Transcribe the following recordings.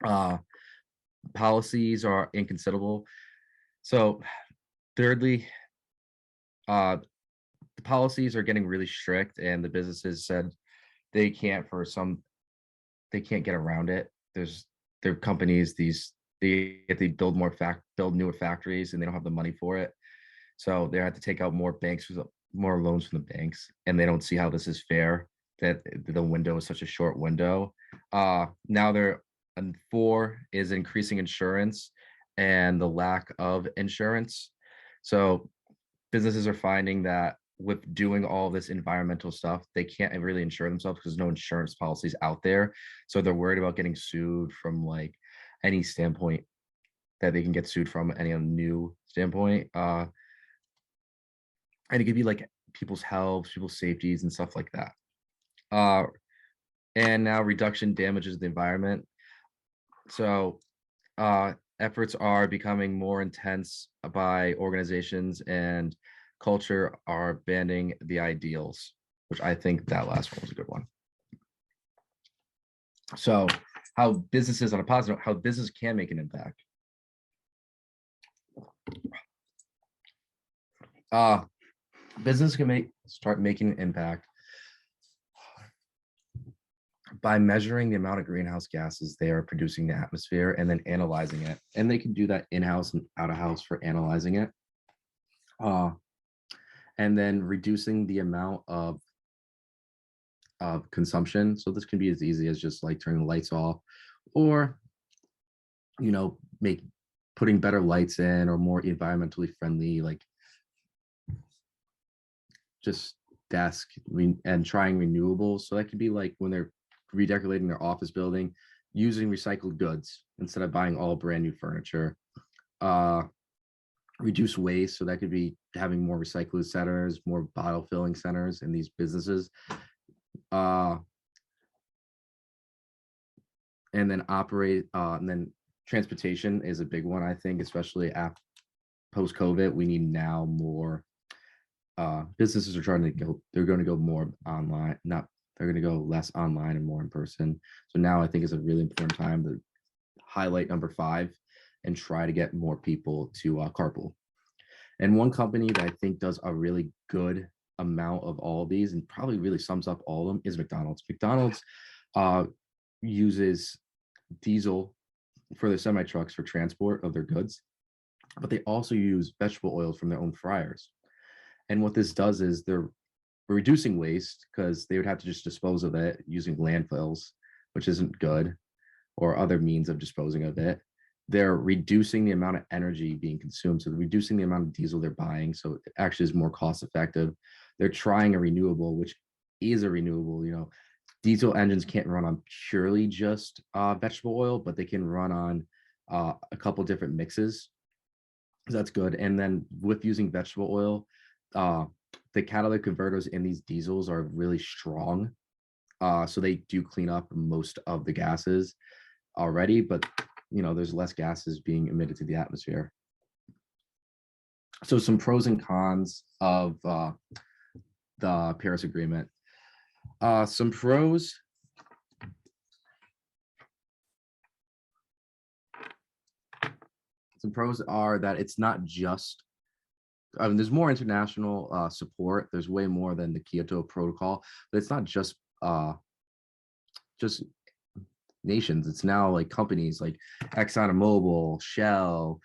Uh, Policies are inconsiderable. So, thirdly, uh, the policies are getting really strict, and the businesses said they can't for some they can't get around it. Their companies they build build newer factories and they don't have the money for it. So they have to take out more loans from the banks, and they don't see how this is fair that the window is such a short window. Now they're and four is increasing insurance and the lack of insurance. So businesses are finding that with doing all this environmental stuff, they can't really insure themselves because there's no insurance policies out there. So they're worried about getting sued from like any standpoint that they can get sued from any new standpoint. And it could be like people's health, people's safeties, and stuff like that. Uh, and now reduction damages the environment. So efforts are becoming more intense by organizations, and culture are banning the ideals, which I think that last one was a good one. So how businesses on a positive, how business can make an impact. Business can start making an impact by measuring the amount of greenhouse gases they are producing in the atmosphere and then analyzing it. And they can do that in-house and out-of-house for analyzing it. And then reducing the amount of consumption. So this can be as easy as just like turning the lights off, or putting better lights in, or more environmentally friendly, like just and trying renewables. So that could be like when they're redecorating their office building, using recycled goods instead of buying all brand new furniture. Reduce waste. So that could be having more recycling centers, more bottle filling centers in these businesses. And then transportation is a big one, I think, especially after post-COVID. We need now more businesses are they're going to go more online, they're going to go less online and more in person. So now I think is a really important time to highlight number 5 and try to get more people to carpool. And one company that I think does a really good amount of all of these and probably really sums up all of them is McDonald's. McDonald's uses diesel for their semi trucks for transport of their goods, but they also use vegetable oils from their own fryers. And what this does is they're reducing waste because they would have to just dispose of it using landfills, which isn't good, or other means of disposing of it. They're reducing the amount of energy being consumed. So they're reducing the amount of diesel they're buying. So it actually is more cost effective. They're trying a renewable, which is a renewable. Diesel engines can't run on purely just vegetable oil, but they can run on a couple different mixes. So that's good. And then with using vegetable oil, the catalytic converters in these diesels are really strong. So they do clean up most of the gases already, but there's less gases being emitted to the atmosphere. So some pros and cons of the Paris Agreement. Some pros. Some pros are that it's not just there's more international support. There's way more than the Kyoto Protocol, but it's not just nations. It's now like companies like ExxonMobil, Shell,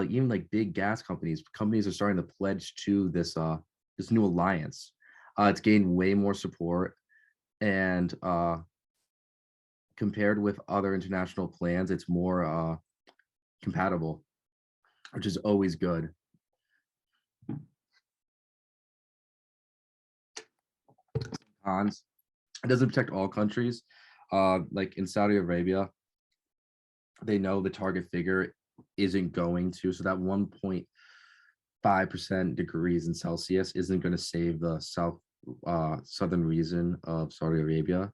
even like big gas companies. Companies are starting to pledge to this new alliance. It's gained way more support, and compared with other international plans, it's more compatible, which is always good. Cons. It doesn't protect all countries. Like in Saudi Arabia, they know the target figure isn't going to, so that 1.5% degrees in Celsius isn't going to save the southern region of Saudi Arabia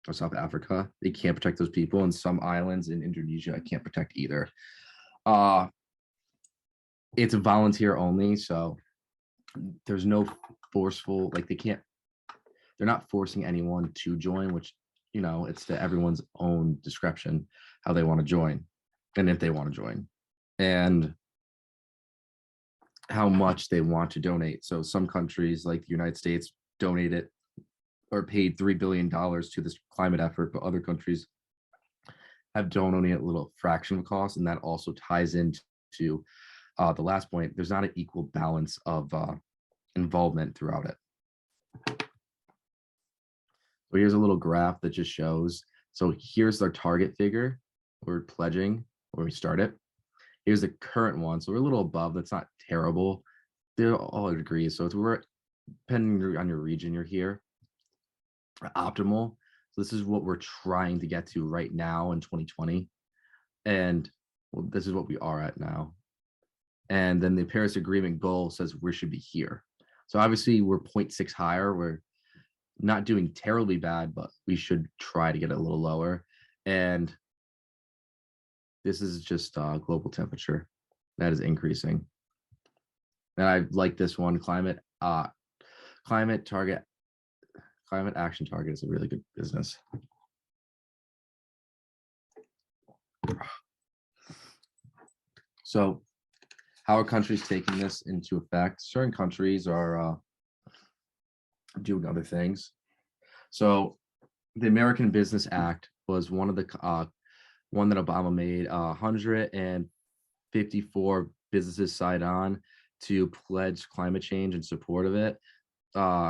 or South Africa. They can't protect those people, and some islands in Indonesia can't protect either. It's a volunteer only, so there's no forceful, like they're not forcing anyone to join, which it's to everyone's own discretion how they want to join and if they want to join and how much they want to donate. So some countries like the United States donated or paid $3 billion to this climate effort, but other countries have donated a little fraction of the cost, and that also ties into the last point. There's not an equal balance of involvement throughout it. So here's a little graph that just shows. So here's our target figure we're pledging when we start it. Here's the current one. So we're a little above. That's not terrible. They're all degrees. So we're, depending on your region, you're here. Optimal. So this is what we're trying to get to right now in 2020. And well, this is what we are at now. And then the Paris Agreement goal says we should be here. So obviously we're 0.6 higher. We're not doing terribly bad, but we should try to get it a little lower. And this is just global temperature that is increasing. And I like this one, climate action target is a really good business. So how are countries taking this into effect? Certain countries are doing other things. So the American Business Act was one of the one that Obama made. 154 businesses signed on to pledge climate change in support of it.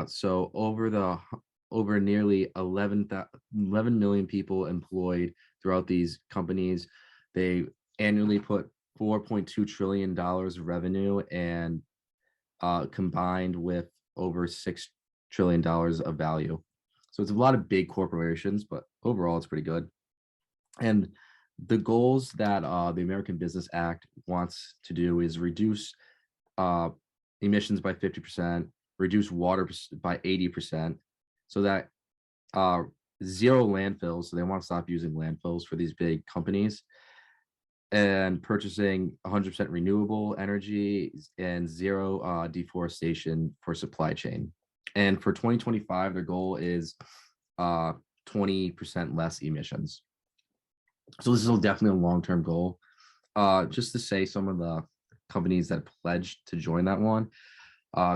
So over nearly 11 million people employed throughout these companies. They annually put $4.2 trillion of revenue, and combined with over $6 trillion of value. So it's a lot of big corporations, but overall it's pretty good. And the goals that the American Business Act wants to do is reduce emissions by 50%, reduce water by 80%, so that zero landfills. So they want to stop using landfills for these big companies, and purchasing 100% renewable energy and zero deforestation for supply chain. And for 2025, their goal is 20% less emissions. So this is definitely a long-term goal. Just to say some of the companies that pledged to join that one,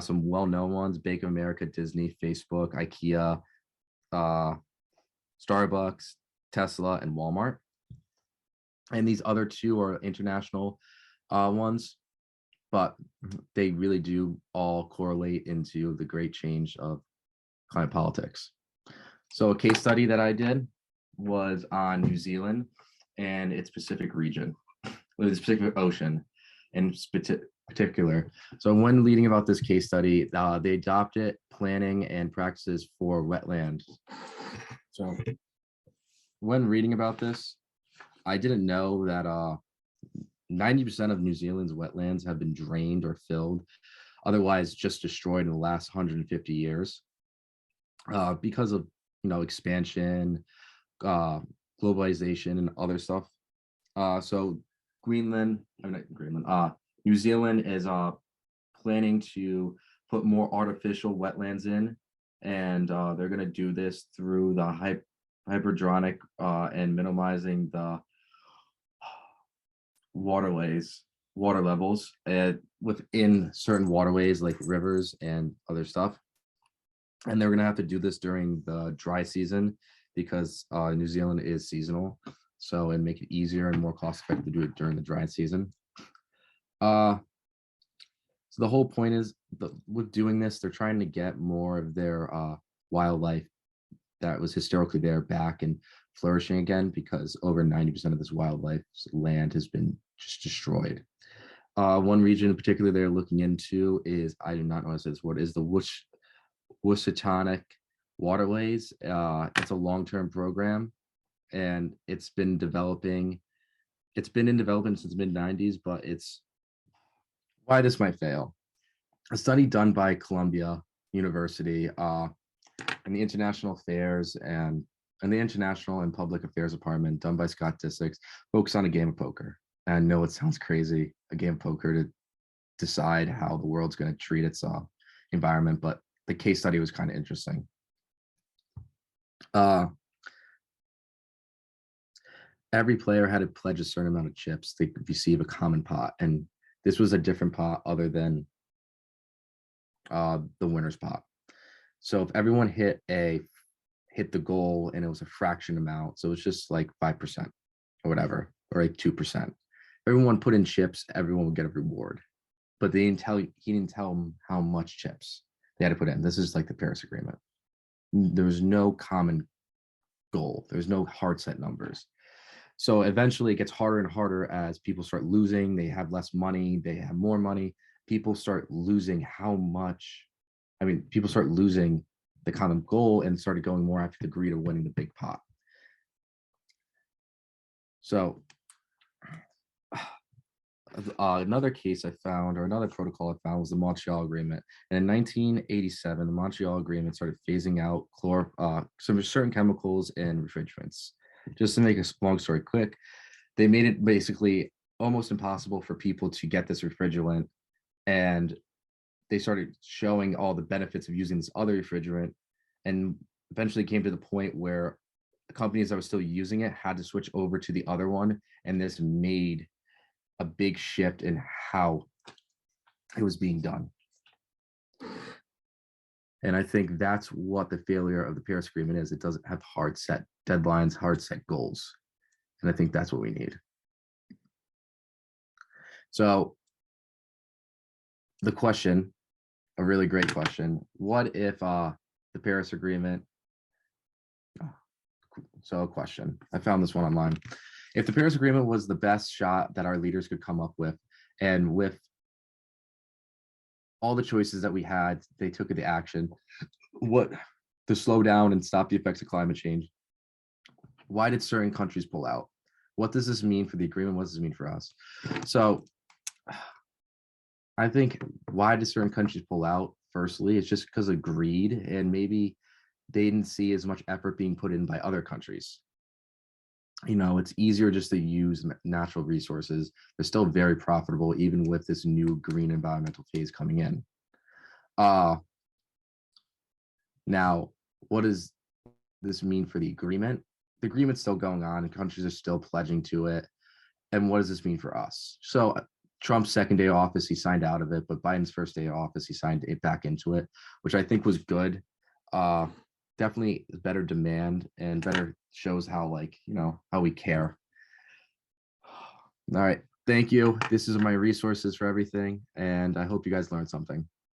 some well-known ones: Bank of America, Disney, Facebook, IKEA, Starbucks, Tesla, and Walmart. And these other two are international ones, but they really do all correlate into the great change of climate politics. So a case study that I did was on New Zealand and its Pacific region, the Pacific Ocean in particular. So when reading about this case study, they adopted planning and practices for wetlands. So when reading about this, I didn't know that 90% of New Zealand's wetlands have been drained or filled, otherwise just destroyed in the last 150 years because of expansion, globalization, and other stuff. So New Zealand is planning to put more artificial wetlands in, and they're going to do this through the hydrodynamic and minimizing the water levels within certain waterways like rivers and other stuff. And they're going to have to do this during the dry season because New Zealand is seasonal, so it make it easier and more cost effective to do it during the dry season. So the whole point is with doing this, they're trying to get more of their wildlife that was historically there back and flourishing again, because over 90% of this wildlife land has been just destroyed. One region in particular they're looking into is, I do not know how to say this word, is the Wusatonic waterways. It's a long-term program, and it's been in development since mid-90s, but it's why this might fail. A study done by Columbia University and the International Affairs and the International and Public Affairs Department, done by Scott Disick, focused on a game of poker. And I know it sounds crazy, a game of poker to decide how the world's going to treat its environment, but the case study was kind of interesting. every player had to pledge a certain amount of chips to receive a common pot, and this was a different pot other than the winner's pot. So if everyone hit the goal and it was a fraction amount, so it's just like 5% or whatever, or like 2%. Everyone put in chips, everyone would get a reward. But he didn't tell them how much chips they had to put in. This is like the Paris Agreement. There was no common goal. There's no hard set numbers. So eventually it gets harder and harder as people start losing. They have less money, they have more money. People start losing how much. I mean, people start losing the common goal and started going more after the greed of winning the big pot. So another case I found, or another protocol I found, was the Montreal Agreement. And in 1987, the Montreal Agreement started phasing out some certain chemicals and refrigerants. Just to make a long story quick, they made it basically almost impossible for people to get this refrigerant, and they started showing all the benefits of using this other refrigerant, and eventually came to the point where the companies that were still using it had to switch over to the other one, and this made a big shift in how it was being done. And I think that's what the failure of the Paris Agreement is. It doesn't have hard set deadlines, hard set goals. And I think that's what we need. So the question, a really great question, what if the Paris Agreement, so a question, I found this one online. If the Paris Agreement was the best shot that our leaders could come up with, and with all the choices that we had, they took the action, what, to slow down and stop the effects of climate change, why did certain countries pull out? What does this mean for the agreement? What does this mean for us? So I think, why did certain countries pull out? Firstly, it's just because of greed, and maybe they didn't see as much effort being put in by other countries. You know, it's easier just to use natural resources. They're still very profitable, even with this new green environmental phase coming in. Now, what does this mean for the agreement? The agreement's still going on, and countries are still pledging to it. And what does this mean for us? So Trump's second day of office, he signed out of it, but Biden's first day of office, he signed it back into it, which I think was good. Definitely better demand and better shows how, like, you know, how we care. All right. Thank you. This is my resources for everything, and I hope you guys learned something.